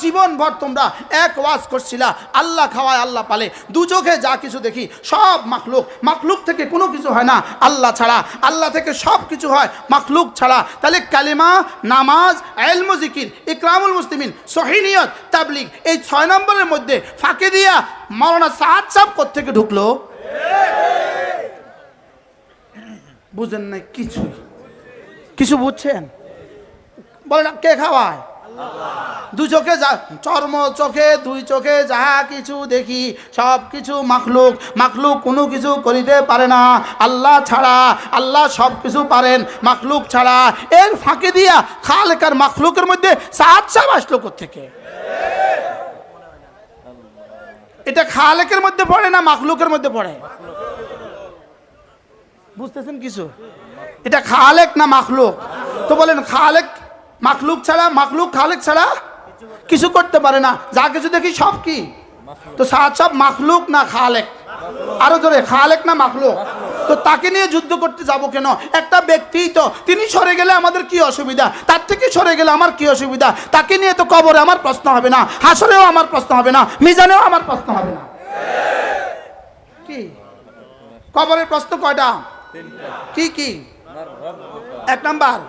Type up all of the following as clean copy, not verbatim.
জীবন ভর তোমরা এক ওয়াজ করছিলা, আল্লাহ খাওয়ায় আল্লাহ পালে, দু চোখে যা কিছু দেখি সব মাখলুক, মাখলুক থেকে কোনো কিছু হয় না আল্লাহ ছাড়া, আল্লাহ থেকে সব কিছু হয় মাখলুক ছাড়া। তাহলে কালিমা, নামাজ, ইলম ও জিকির, ইকরামুল মুসলিমিন, সহিহ নিয়ত, তাবলীগ, এই 6 নম্বরের মধ্যে ফাঁকে দিয়া মাওলানা সাদ সাহেব কোত্থেকে ঢুকলো? বুঝেন না কিছু বুঝছেন? বলেন কে খাওয়ায়? দু চোখে যা, চর্ম চোখে, দুই চোখে যাহা কিছু দেখি সব কিছু মাখলুক, মাখলুক কোনো কিছু করিতে পারে না আল্লাহ ছাড়া, আল্লাহ সব কিছু পারেন মাখলুক ছাড়া। এর ফাঁকে দিয়া খালেক আর মাখলুকের মধ্যে সাদ সাহেব আসলো কোত্থেকে? এটা খালেকের মধ্যে পড়ে না মাখলুকের মধ্যে পড়ে? বুঝতেছেন কিছু? এটা খালেক না মাখলুক? তো বলেন খালেক মাখলুক ছাড়া, মাখলুক খালেক ছাড়া কিছু করতে পারে না, যা কিছু দেখি সব কি? তো সব মাখলুক না খালেক? আরো জোরে, খালেক না মাখলুক? তো তাকে নিয়ে যুদ্ধ করতে যাব কেন? একটা ব্যক্তি তো, তিনি সরে গেলে আমাদের কি অসুবিধা? তার থেকে সরে গেলে আমার কি অসুবিধা? তাকে নিয়ে তো কবরে আমার প্রশ্ন হবে না, হাসরেও আমার প্রশ্ন হবে না, মিজানেও আমার প্রশ্ন হবে না। কি কবরের প্রশ্ন কয়টা? কি কি? 1 নাম্বার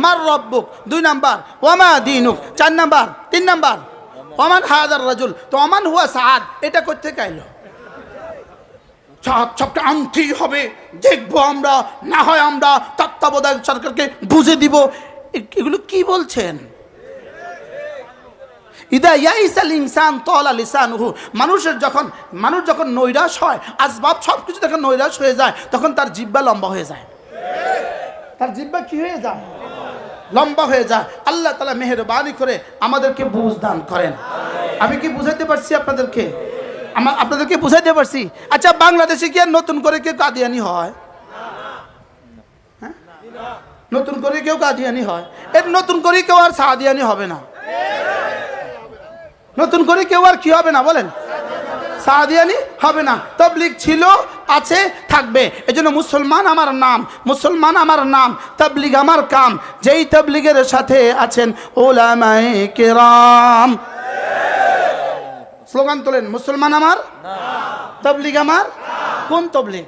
মার রব্বুক, 2 নাম্বার ওয়ামা দীনুক, 4 নাম্বার, 3 নাম্বার ওমান হাদার রাজুল। তো ওমান হুয়া সাদ, এটা করতে চাইলো সবকে আনতেই হবে, দেখবো আমরা, না হয় আমরা তত্ত্বাবধায়ক সরকারকে বুঝে দিব। এগুলো কি বলছেন? ইদা ইয়াইসাল ইনসান তালা লিসানুহু, মানুষ যখন নৈরাশ হয়, আসবাব সব কিছু যখন নৈরাশ হয়ে যায়, তখন তার জিহ্বা লম্বা হয়ে যায়। তার জিহ্বা কি হয়ে যায়? লম্বা হয়ে যায়। আল্লাহ তাআলা মেহেরবানি করে আমাদেরকে বুঝ দান করেন। আমি কি বুঝাইতে পারছি আপনাদেরকে? আপনাদেরকে বুঝাইতে পারছি? আচ্ছা, বাংলাদেশে কি আর নতুন করে কেউ কাদিয়ানি হয়? হ্যাঁ, নতুন করে কেউ কাদিয়ানি হয়? এর নতুন করে কেউ আর সাদিয়ানি হবে না। নতুন করে কেউ আর কি হবে না বলেন? সাদিয়ানি হবে না। তাবলীগ ছিল, আছে, থাকবে। এজন্য মুসলমান আমার নাম, মুসলমান আমার নাম, তাবলীগ আমার কাম। যেই তাবলীগের সাথে আছেন উলামায়ে কেরাম, স্লোগান তোলেন, মুসলমান আমার নাম, তাবলীগ আমার কোন তাবলীগ?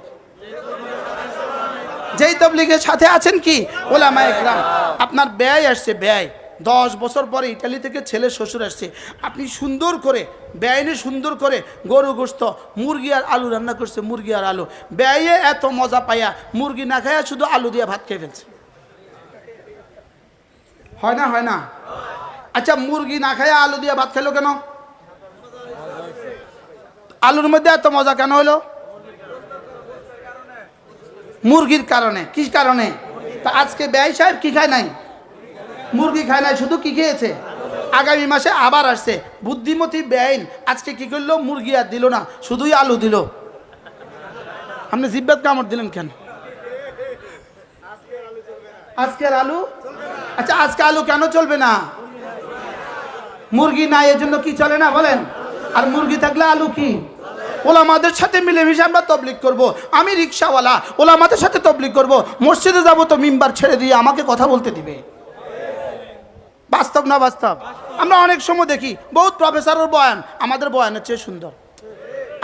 যেই তাবলীগের সাথে আছেন কি উলামায়ে কেরাম। আপনার ব্যয় আসছে, ব্যয় 10 বছর পরে ইটালি থেকে ছেলে শ্বশুর আসছে, আপনি সুন্দর করে ব্যয়নে সুন্দর করে গরু গোস্ত, মুরগি আর আলু রান্না করছে, মুরগি আর আলু। ব্যয়ে এত মজা পাইয়া মুরগি না খাইয়া শুধু আলু দিয়ে ভাত খেয়ে ফেলছে। হয় না? হয় না? আচ্ছা, মুরগি না খাইয়া আলু দিয়ে ভাত খেলো কেন? আলুর মধ্যে এত মজা কেন হলো? মুরগির কারণে। কি কারণে? তা আজকে ব্যয় সাহেব কি খায় নাই? মুরগি খায় নাই, শুধু কি খেয়েছে? আগামী মাসে আবার আসছে বুদ্ধিমতী বেআইন, আজকে কি করলো? মুরগি আর দিল না, শুধুই আলু দিল। আপনি জিব্বাত কামড় দিলেন কেন? আজকের আলু? আচ্ছা, আজকে আলু কেন চলবে না? মুরগি নাই, এর জন্য কি চলে না বলেন? আর মুরগি থাকলে আলু কি? ওলামাদের সাথে মিলেমিশে আমরা তবলিগ করব। আমি রিক্সাওয়ালা, ওলামাদের সাথে তবলিগ করব। মসজিদে যাব তো মিম্বার ছেড়ে দিয়ে আমাকে কথা বলতে দিবে? বাস্তব না বাস্তব? আমরা অনেক সময় দেখি বহুত প্রফেসরের বয়ান আমাদের বয়ানের চেয়ে সুন্দর,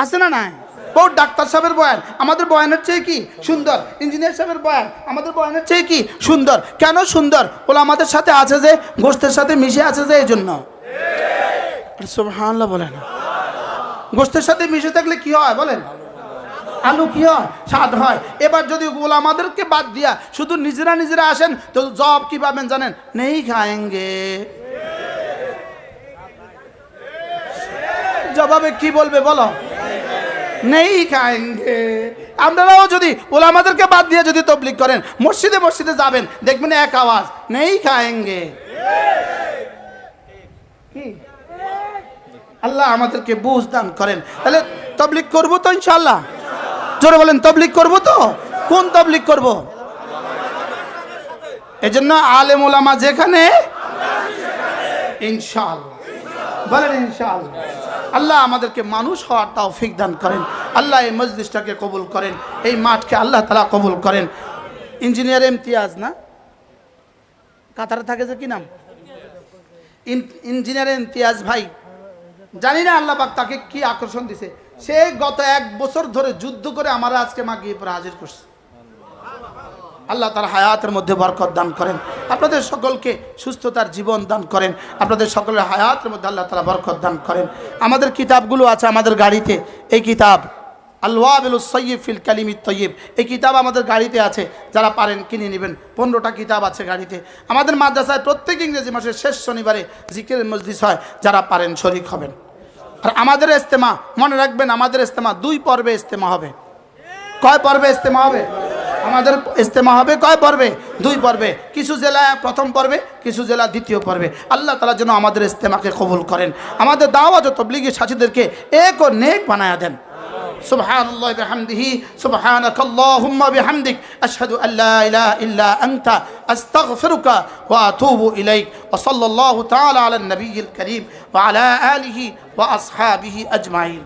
আছে না? নাই? বহুত ডাক্তার সাহেবের বয়ান আমাদের বয়ানের চেয়ে কি সুন্দর, ইঞ্জিনিয়ার সাহেবের বয়ান আমাদের বয়ানের চেয়ে কি সুন্দর। কেন সুন্দর? ওলা আমাদের সাথে আছে যে, গোশতের সাথে মিশে আছে যে, এই জন্য। সুবহানাল্লাহ বলেন। গোশতের সাথে মিশে থাকলে কি হয় বলেন? আলু কি হয়? স্বাদ হয়। এবার যদি ওলামাদেরকে বাদ দিয়া শুধু নিজেরা আসেন, তো জব কি পাবেন জানেন? নেই খায়েঙ্গে। জবাবে কি বলবে বলো? নেই খায়েঙ্গে। আপনারাও যদি ওলামাদেরকে বাদ দিয়ে যদি তবলিগ করেন, মসজিদে মসজিদে যাবেন, দেখবেন এক আওয়াজ, নেই খায়েঙ্গে। কি? আল্লাহ আমাদেরকে বুঝ দান করেন। তাহলে তবলিগ করবো তো ইনশাআল্লাহ? জোরে বলেন, তবলিগ করবো তো? কোন তবলিগ করব? এজন্য আলেম ওলামা যেখানে, ইনশাআল্লাহ বলেন ইনশাআল্লাহ। আল্লাহ আমাদেরকে মানুষ হওয়ার তৌফিক দান করেন। আল্লাহ এই মজলিসটাকে কবুল করেন, এই মাঠকে আল্লাহ তাআলা কবুল করেন। ইঞ্জিনিয়ার ইমতিয়াজ না, কাতারে থাকে যে, কি নাম? ইঞ্জিনিয়ার ইমতিয়াজ ভাই, জানি না আল্লাহ পাক তাকে কি আকর্ষণ দিছে, সে গত 1 বছর ধরে যুদ্ধ করে আমার আজকে মাগরিবে হাজির করছে। আল্লাহ তার হায়াতের মধ্যে বরকত দান করেন, আপনাদের সকলকে সুস্থতার জীবন দান করেন, আপনাদের সকলের হায়াতের মধ্যে আল্লাহ তাআলা বরকত দান করেন। আমাদের কিতাবগুলো আছে আমাদের গাড়িতে, এই কিতাব আল ওয়াবিলুস সাইয়্যিব ফিল কালিমিত তাইয়্যিব, এই কিতাব আমাদের গাড়িতে আছে, যারা পারেন কিনে নেবেন। 15টা কিতাব আছে গাড়িতে। আমাদের মাদ্রাসায় প্রত্যেক ইংরেজি মাসের শেষ শনিবারে জিকিরের মজলিস হয়, যারা পারেন শরীক হবেন। আর আমাদের ইজতেমা মনে রাখবেন, আমাদের ইজতেমা 2 পর্বে ইজতেমা হবে। কয় পর্বে ইজতেমা হবে? আমাদের ইজতেমা হবে কয় পর্বে? 2 পর্বে। কিছু জেলা প্রথম পর্বে, কিছু জেলা দ্বিতীয় পর্বে। আল্লাহ তাআলা যেন আমাদের ইজতেমাকে কবুল করেন, আমাদের দাওয়াত ও তাবলীগী সাথীদেরকে এক ও নেক বানায়া দেন। সুবহানাল্লাহ বিহামদিহি, সুবহানাকাল্লাহুম্মা বিহামদিক, আশহাদু আল্লা ইলাহা ইল্লা আনতা, আস্তাগফিরুকা ওয়া আতুবু ইলাইক। ওয়া সাল্লাল্লাহু তাআলা আলা নবিয়্যিল কারীম ওয়া আলা আলিহি ওয়া আসহাবিহি আজমাইন।